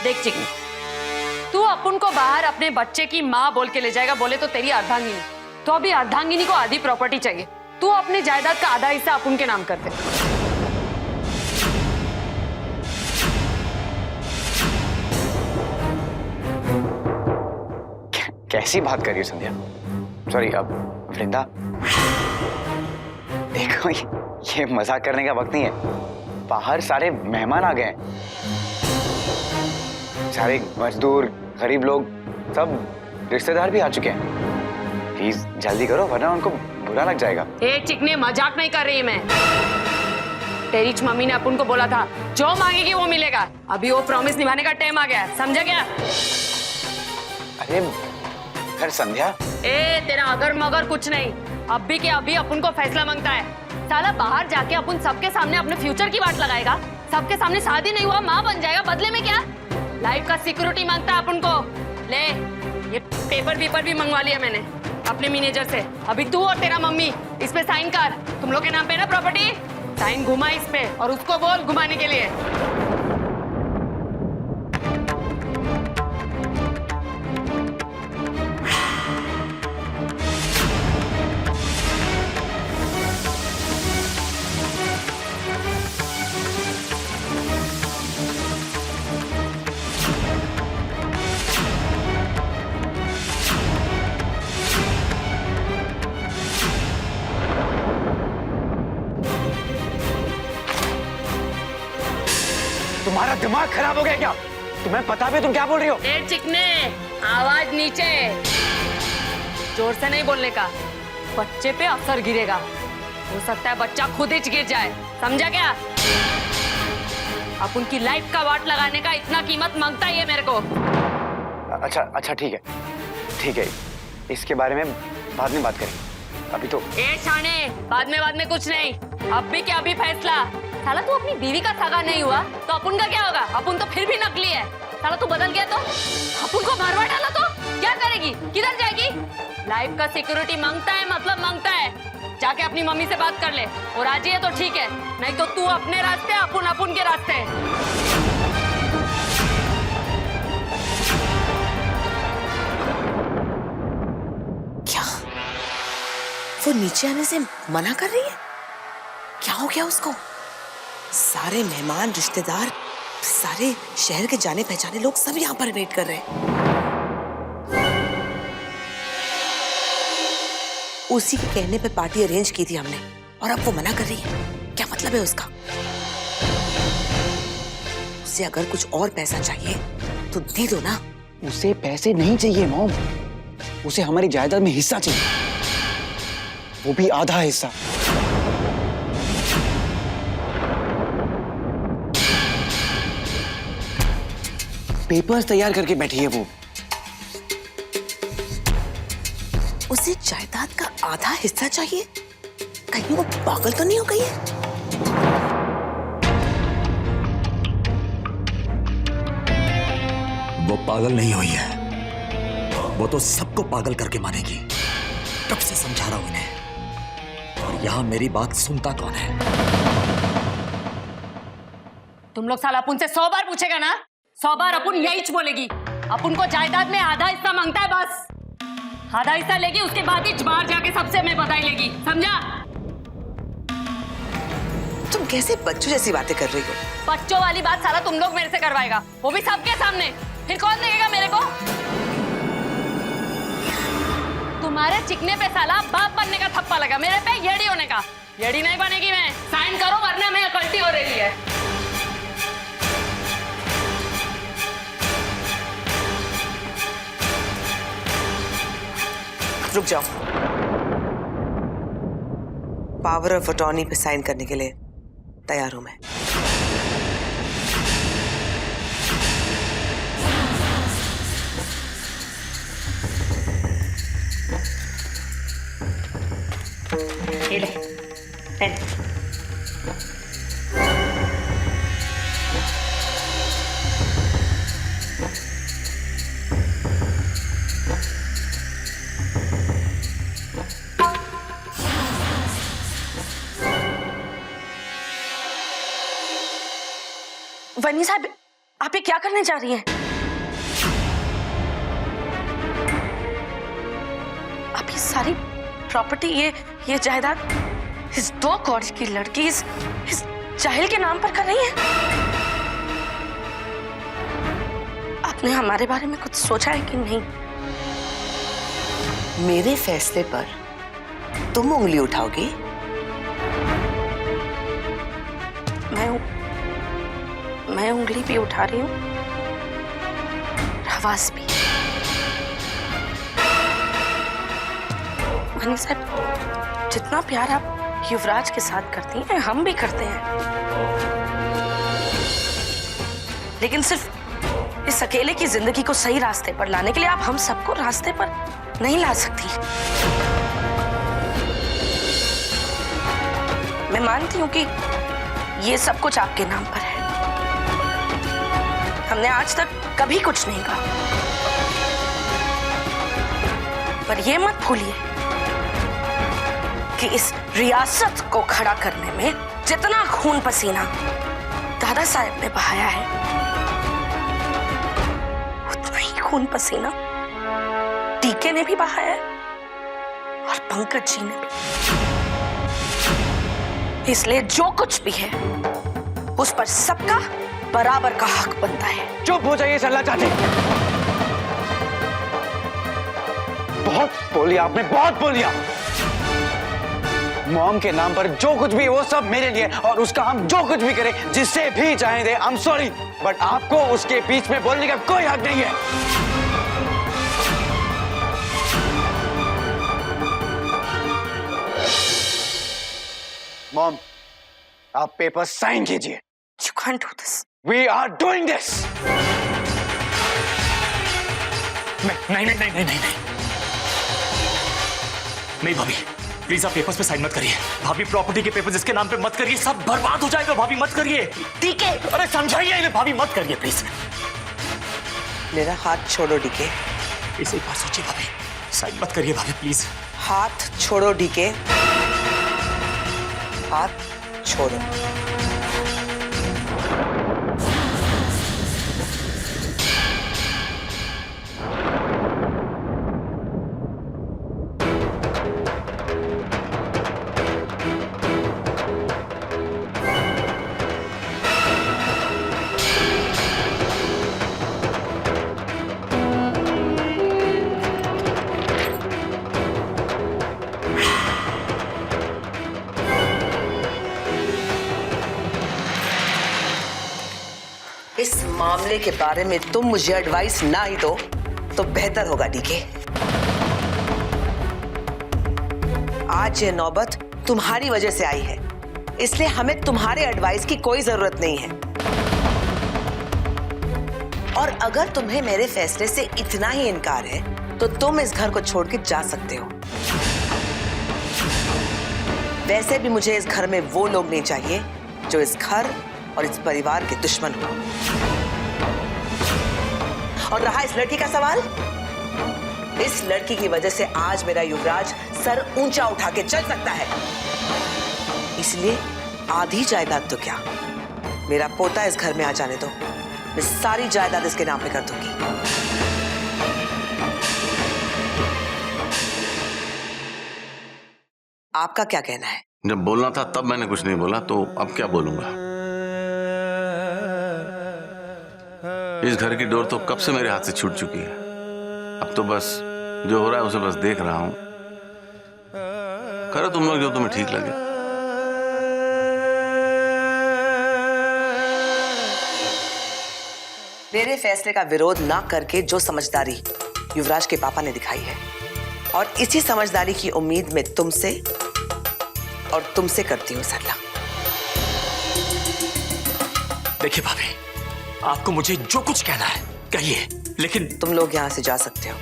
देख चिकनी, तू अपुन को बाहर अपने बच्चे की माँ बोल के ले जाएगा, बोले तो तेरी अर्धांगिनी। तो अभी अर्धांगिनी को आधी प्रॉपर्टी चाहिए, तू अपने जायदाद का आधा हिस्सा अपुन के नाम कर दे। कैसी बात कर रही हो संध्या? सॉरी, अब वृंदा, देखो ये मजाक करने का वक्त नहीं है। बाहर सारे मेहमान आ गए हैं, सारे मजदूर, गरीब लोग, सब रिश्तेदार भी आ चुके हैं। प्लीज जल्दी करो वरना उनको बुरा लग जाएगा। ए चिकने, मजाक नहीं कर रही मैं। तेरी मम्मी ने अपुन को बोला था जो मांगेगी वो मिलेगा। अभी वो प्रॉमिस निभाने का टाइम आ गया है, समझा क्या? अरे खैर संध्या, ए तेरा अगर मगर कुछ नहीं, अभी के अभी अपुन को फैसला मांगता है। साला बाहर जाके अपुन सबके सामने अपने फ्यूचर की बात लगाएगा, सबके सामने शादी नहीं हुआ माँ बन जाएगा, बदले में क्या लाइफ का सिक्योरिटी मांगता है अपुन को। ले ये पेपर भी मंगवा लिया मैंने अपने मैनेजर से। अभी तू और तेरा मम्मी इस पे साइन कर, तुम लोग के नाम पे ना प्रॉपर्टी, साइन घुमा इस पे और उसको बोल घुमाने के लिए। तुम्हारा दिमाग खराब हो गया क्या? तुम्हें पता भी तुम क्या बोल रही हो? ए चिकने, आवाज नीचे, जोर से नहीं बोलने का, बच्चे पे असर गिरेगा। हो सकता है बच्चा खुद ही गिर जाए, समझा क्या? अब उनकी लाइफ का वाट लगाने का इतना कीमत मांगता ही है मेरे को। अच्छा ठीक है, इसके बारे में बाद में बात करेंगे, अभी तो। ए शाने, बाद में कुछ नहीं, अभी क्या अभी फैसला। साला तू अपनी बीवी का सगा नहीं हुआ तो अपुन का क्या होगा? अपुन तो फिर भी नकली है। साला तू बदल गया तो अपुन को मारवा डाला तो क्या करेगी, किधर जाएगी? लाइफ का सिक्योरिटी मांगता है, मतलब मांगता है। जाके अपनी मम्मी से बात कर ले, और राजी है तो ठीक है, नहीं तो तू अपने रास्ते, अपुन के रास्ते। क्या वो नीचे आने से मना कर रही है? क्या हो गया उसको? सारे मेहमान, रिश्तेदार, सारे शहर के जाने पहचाने लोग सब यहाँ पर वेट कर रहे हैं। उसी के कहने पे पार्टी अरेंज की थी हमने, और अब वो मना कर रही है। क्या मतलब है उसका? उसे अगर कुछ और पैसा चाहिए तो दे दो ना। उसे पैसे नहीं चाहिए मॉम, उसे हमारी जायदाद में हिस्सा चाहिए, वो भी आधा हिस्सा। पेपर्स तैयार करके बैठी है वो। उसे जायदाद का आधा हिस्सा चाहिए? कहीं वो पागल तो नहीं हो गई है? वो पागल नहीं हुई है, वो तो सबको पागल करके मानेगी। कब से समझा रहा हूं इन्हें, और यहां मेरी बात सुनता कौन है? तुम लोग साला अपुन से 100 बार पूछेगा ना, 100 बार अपुन यही बोलेगी। अपुन को जायदाद में आधा हिस्सा मांगता है, बस आधा हिस्सा लेगी, उसके बाद ही बाहर जाके सबसे हमें बधाई लेगी, समझा? तुम कैसे बच्चों जैसी बातें कर रही हो? बच्चों वाली बात साला तुम लोग मेरे से करवाएगा, वो भी सबके सामने। फिर कौन देगा मेरे को? तुम्हारे चिकने पे साला बाप बनने का थप्पा लगा, मेरे पे येड़ी होने का। येड़ी नहीं बनेगी मैं, साइन करो वरना मैं गलती हो रही है। रुक जाओ, पावर ऑफ अटॉर्नी पे साइन करने के लिए तैयार हूं मैं। ये ले पेन। वनी साहब, आप ये क्या करने जा रही हैं? सारी प्रॉपर्टी, ये जायदाद इस 2 कौड़ी की लड़की इस जाहिल के नाम पर कर रही है? आपने हमारे बारे में कुछ सोचा है कि नहीं? मेरे फैसले पर तुम उंगली उठाओगी? मैं उंगली भी उठा रही हूँ, आवाज भी। मनी साहब, जितना प्यार आप युवराज के साथ करती हैं, हम भी करते हैं, लेकिन सिर्फ इस अकेले की जिंदगी को सही रास्ते पर लाने के लिए आप हम सबको रास्ते पर नहीं ला सकती। मैं मानती हूँ कि ये सब कुछ आपके नाम पर है, हमने आज तक कभी कुछ नहीं कहा, पर ये मत भूलिए कि इस रियासत को खड़ा करने में जितना खून पसीना दादा साहब ने बहाया है, उतना ही खून पसीना टीके ने भी बहाया है और पंकज जी ने भी। इसलिए जो कुछ भी है उस पर सबका बराबर का हक बनता है। चुप हो जाइए सरला चाची, बहुत बोलिया आपने, बहुत बोलिया। मॉम के नाम पर जो कुछ भी वो सब मेरे लिए, और उसका हम जो कुछ भी करें, जिससे भी चाहे दे, आई एम सॉरी, बट आपको उसके बीच में बोलने का कोई हक नहीं है। मॉम, आप पेपर साइन कीजिए। You can't do this. We are doing this. नहीं भाभी, प्लीज आप पेपर्स पे साइन मत करिए। भाभी, प्रॉपर्टी के पेपर जिसके नाम पे मत करिए, सब बर्बाद हो जाएगा। भाभी मत करिए। ठीक है, अरे समझाइए इन्हें, भाभी मत करिए प्लीज। मेरा हाथ छोड़ो डीके। इसे एक बार सोचिए भाभी, साइन मत करिए भाभी प्लीज। हाथ छोड़ो डीके, हाथ छोड़ो। इस मामले के बारे में तुम मुझे एडवाइस ना ही दो तो बेहतर होगा डीके। आज ये नौबत तुम्हारी वजह से आई है, इसलिए हमें तुम्हारे एडवाइस की कोई जरूरत नहीं है। और अगर तुम्हें मेरे फैसले से इतना ही इनकार है तो तुम इस घर को छोड़ के जा सकते हो। वैसे भी मुझे इस घर में वो लोग नहीं चाहिए जो इस घर और इस परिवार के दुश्मन हो। और रहा इस लड़की का सवाल, इस लड़की की वजह से आज मेरा युवराज सर ऊंचा उठा के चल सकता है, इसलिए आधी जायदाद तो क्या, मेरा पोता इस घर में आ जाने दो, मैं सारी जायदाद इसके नाम पे कर दूंगी। आपका क्या कहना है? जब बोलना था तब मैंने कुछ नहीं बोला, तो अब क्या बोलूंगा? इस घर की डोर तो कब से मेरे हाथ से छूट चुकी है। अब तो बस जो हो रहा है उसे बस देख रहा हूं। करो तुम लोग जो तुम्हें ठीक लगे। मेरे फैसले का विरोध ना करके जो समझदारी युवराज के पापा ने दिखाई है, और इसी समझदारी की उम्मीद मैं तुमसे और तुमसे करती हूँ सरला। देखिए भाभी, आपको मुझे जो कुछ कहना है कहिए, लेकिन तुम लोग यहां से जा सकते हो।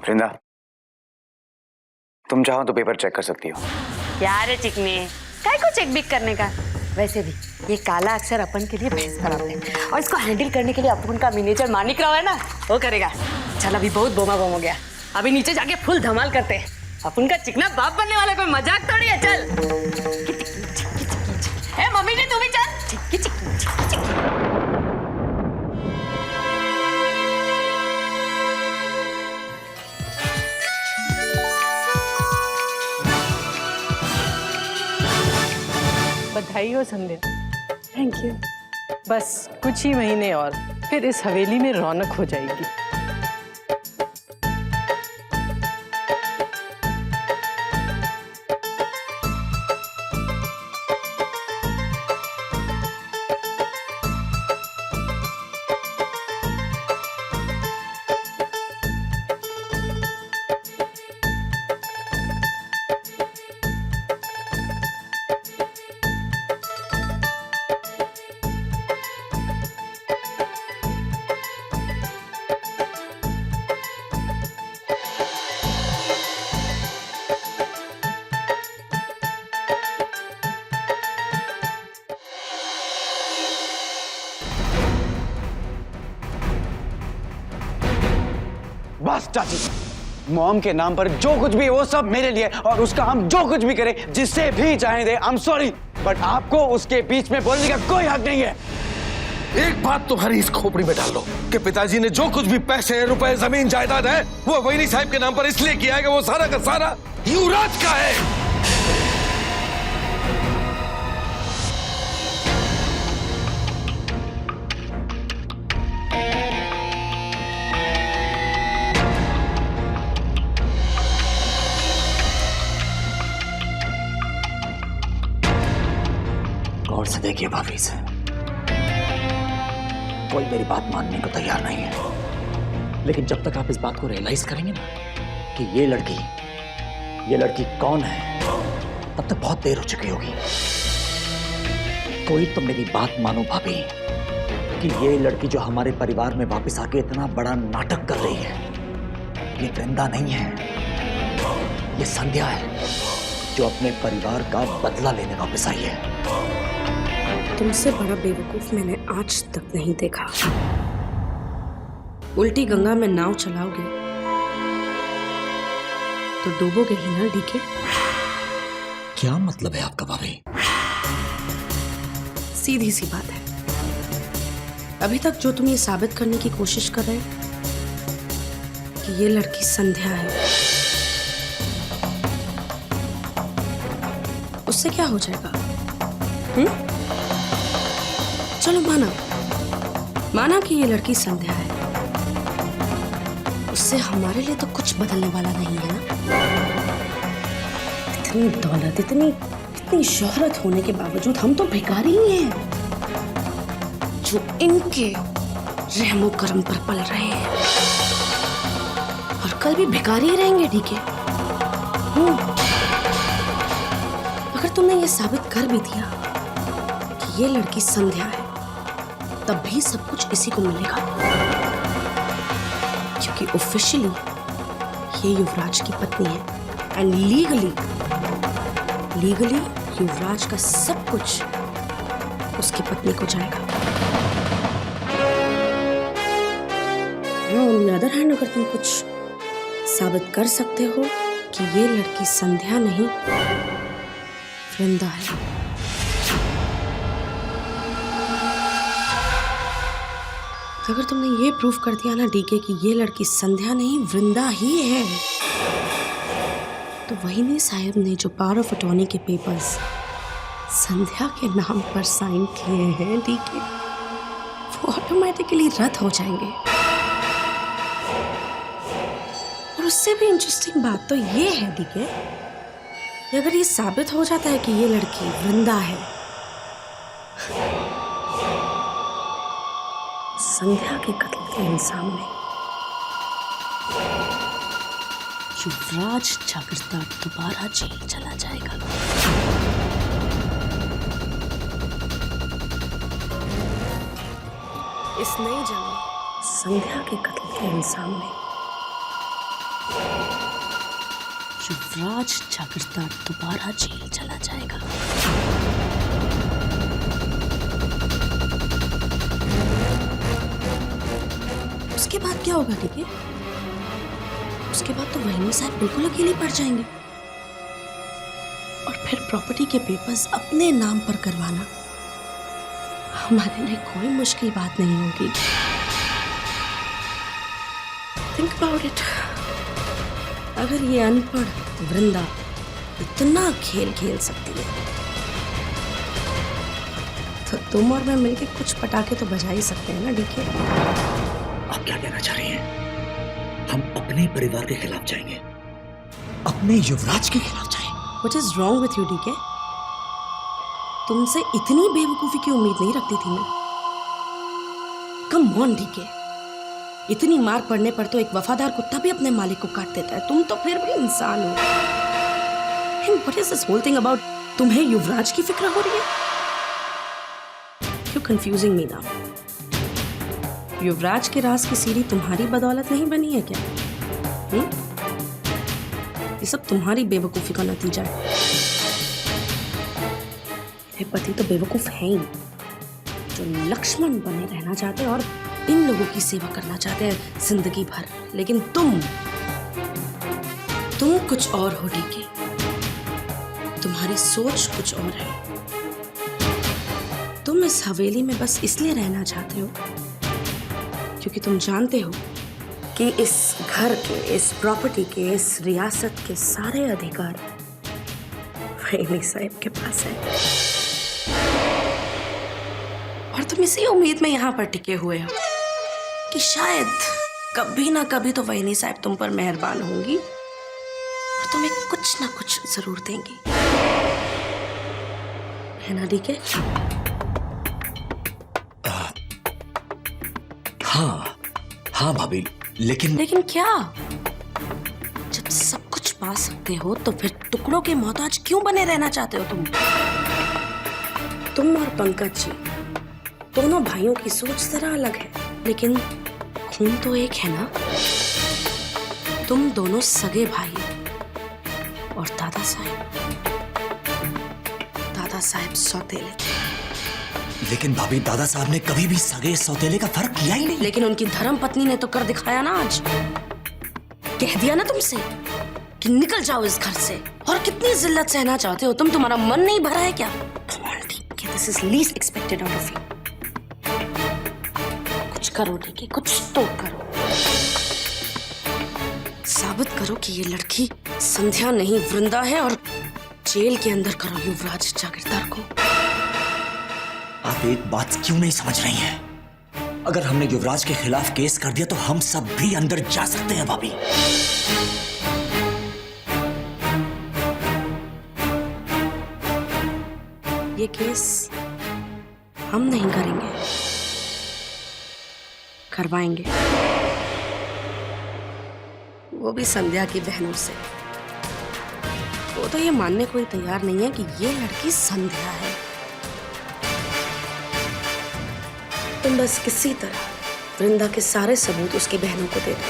वृंदा, तुम चाहो तो पेपर चेक कर सकती हो। यार चिकने, काय को चेक बिक करने का? वैसे भी ये काला अक्षर अपन के लिए भैंस कराते हैं और इसको हैंडल करने के लिए अपन का मिनिएचर मानिक राव है ना, वो करेगा। चल अभी बहुत बोमा बम हो गया, अभी नीचे जाके फुल धमाल करते हैं। अपन का चिकना बाप बनने वाला कोई मजाक थोड़ी है। चल ए मम्मी जी तू भी चल। बधाई हो संध्या। Thank you. बस कुछ ही महीने और फिर इस हवेली में रौनक हो जाएगी। बस चाची, मॉम के नाम पर जो कुछ भी वो सब मेरे लिए, और उसका हम जो कुछ भी करें, जिससे भी चाहें दे। आई एम सॉरी, बट आपको उसके बीच में बोलने का कोई हक नहीं है। एक बात तुम्हारी इस खोपड़ी में डाल लो कि पिताजी ने जो कुछ भी पैसे, रुपए, जमीन, जायदाद है वो वहीनी साहब के नाम पर इसलिए किया है कि वो सारा का सारा युवराज का है। गौर से देखिए भाभी से, कोई मेरी बात मानने को तैयार नहीं है, लेकिन जब तक आप इस बात को रियलाइज करेंगे ना कि ये लड़की कौन है, तब तक बहुत देर हो चुकी होगी। कोई तो मेरी बात मानो भाभी कि ये लड़की जो हमारे परिवार में वापस आके इतना बड़ा नाटक कर रही है, ये वृंदा नहीं है, ये संध्या है जो अपने परिवार का बदला लेने वापस आई है। तुमसे बड़ा बेवकूफ मैंने आज तक नहीं देखा। उल्टी गंगा में नाव चलाओगे तो डूबोगे ही ना डीके। क्या मतलब है आपका भाभी? सीधी सी बात है, अभी तक जो तुम ये साबित करने की कोशिश कर रहे हो कि ये लड़की संध्या है, उससे क्या हो जाएगा? चलो माना कि ये लड़की संध्या है, उससे हमारे लिए तो कुछ बदलने वाला नहीं है ना। इतनी दौलत, इतनी शोहरत होने के बावजूद हम तो भिखारी ही हैं जो इनके रहमो करम पर पल रहे हैं, और कल भी भिखारी ही रहेंगे। ठीक है, अगर तुमने ये साबित कर भी दिया कि ये लड़की संध्या है, तब भी सब कुछ इसी को मिलेगा, क्योंकि ऑफिशियली ये युवराज की पत्नी है एंड लीगली युवराज का सब कुछ उसकी पत्नी को जाएगा। ऑन द अदर हैंड, अगर तुम कुछ साबित कर सकते हो कि ये लड़की संध्या नहीं वृंदा है, अगर तुमने ये प्रूफ कर दिया ना डीके कि ये लड़की संध्या नहीं वृंदा ही है, तो वहीनी साहब ने जो पावर ऑफ अटॉर्नी के पेपर्स संध्या के नाम पर साइन किए हैं डीके, वो ऑटोमेटिकली रद्द हो जाएंगे। और उससे भी इंटरेस्टिंग बात तो ये है डीके, अगर ये साबित हो जाता है कि ये लड़की वृंदा है, संध्या के कत्ल के इल्जाम में युवराज जागीरदार दोबारा जेल चला जाएगा। इस नई जंग में संध्या के कत्ल के इल्जाम में युवराज जागीरदार दोबारा जेल चला जाएगा। उसके बाद क्या होगा? ठीक है, उसके बाद तो वहीनी साहब बिल्कुल अकेले पड़ जाएंगे और फिर प्रॉपर्टी के पेपर्स अपने नाम पर करवाना हमारे लिए कोई मुश्किल बात नहीं होगी। Think about it. अगर ये अनपढ़ वृंदा इतना खेल खेल सकती है तो तुम और मैं मिलके कुछ पटाखे तो बजा ही सकते हैं ना डीके? आप क्या कहना चाह रही हैं? हम अपने परिवार के खिलाफ जाएंगे, अपने युवराज के खिलाफ जाएंगे? What is wrong with you, DK? तुमसे इतनी बेवकूफी की उम्मीद नहीं रखती थी मैं। कम ऑन डीके, इतनी मार पड़ने पर तो एक वफादार कुत्ता भी अपने मालिक को काट देता है, तुम तो फिर भी इंसान हो। And what is this whole thing about तुम्हें युवराज की फिक्र हो रही है? You're confusing me now. युवराज के राज की सीढ़ी तुम्हारी बदौलत नहीं बनी है क्या? ये सब तुम्हारी बेवकूफी का नतीजा है। मेरे पति तो बेवकूफ हैं ही, जो लक्ष्मण बने रहना चाहते हैं और इन लोगों की सेवा करना चाहते हैं जिंदगी भर। लेकिन तुम कुछ और हो डीके, तुम्हारी सोच कुछ और है। तुम इस हवेली में बस इसलिए रहना चाहते हो क्योंकि तुम जानते हो कि इस घर के, इस प्रॉपर्टी के, इस रियासत के सारे अधिकार वहीनी साहब के पास है और तुम इसी उम्मीद में यहाँ पर टिके हुए हो कि शायद कभी ना कभी तो वहीनी साहब तुम पर मेहरबान होंगी और तुम्हें कुछ ना कुछ जरूर देंगी, है ना डीके? हाँ भाभी, लेकिन क्या? जब सब कुछ पा सकते हो तो फिर टुकड़ों के मोहताज क्यों बने रहना चाहते हो तुम और पंकज जी दोनों भाइयों की सोच जरा अलग है, लेकिन खून तो एक है ना। तुम दोनों सगे भाई और दादा साहब सौतेले। लेकिन भाभी, दादा साहब ने कभी भी सगे सौतेले का फर्क किया ही नहीं। लेकिन उनकी धर्म पत्नी ने तो कर दिखाया ना आज। कह दिया ना तुमसे कि निकल जाओ इस घर से। और कितनी जिल्लत सहना चाहते हो तुम? तुम्हारा मन नहीं भरा है क्या? This is least expected out of you. कुछ करो डीके, कुछ तो करो। साबित करो कि ये लड़की संध्या नहीं वृंदा है और जेल के अंदर करो युवराज जागीरदार को। आप एक बात क्यों नहीं समझ रही हैं? अगर हमने युवराज के खिलाफ केस कर दिया तो हम सब भी अंदर जा सकते हैं भाभी। ये केस हम नहीं करेंगे, करवाएंगे, वो भी संध्या की बहनों से। वो तो ये मानने को ही तैयार नहीं है कि ये लड़की संध्या है। तुम बस किसी तरह वृंदा के सारे सबूत उसकी बहनों को दे दो।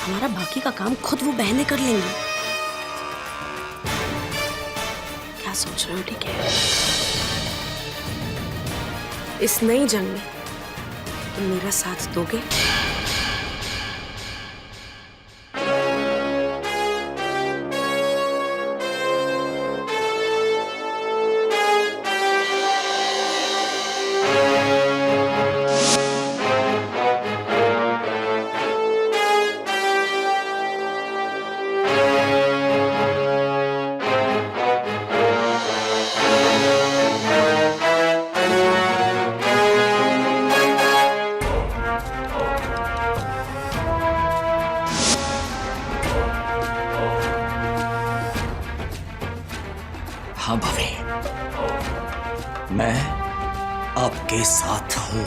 हमारा बाकी का काम खुद वो बहनें कर लेंगी। क्या सोच रहे हो? ठीक है, इस नई जंग में तुम मेरा साथ दोगे? हाँ भाभी, मैं आपके साथ हूं।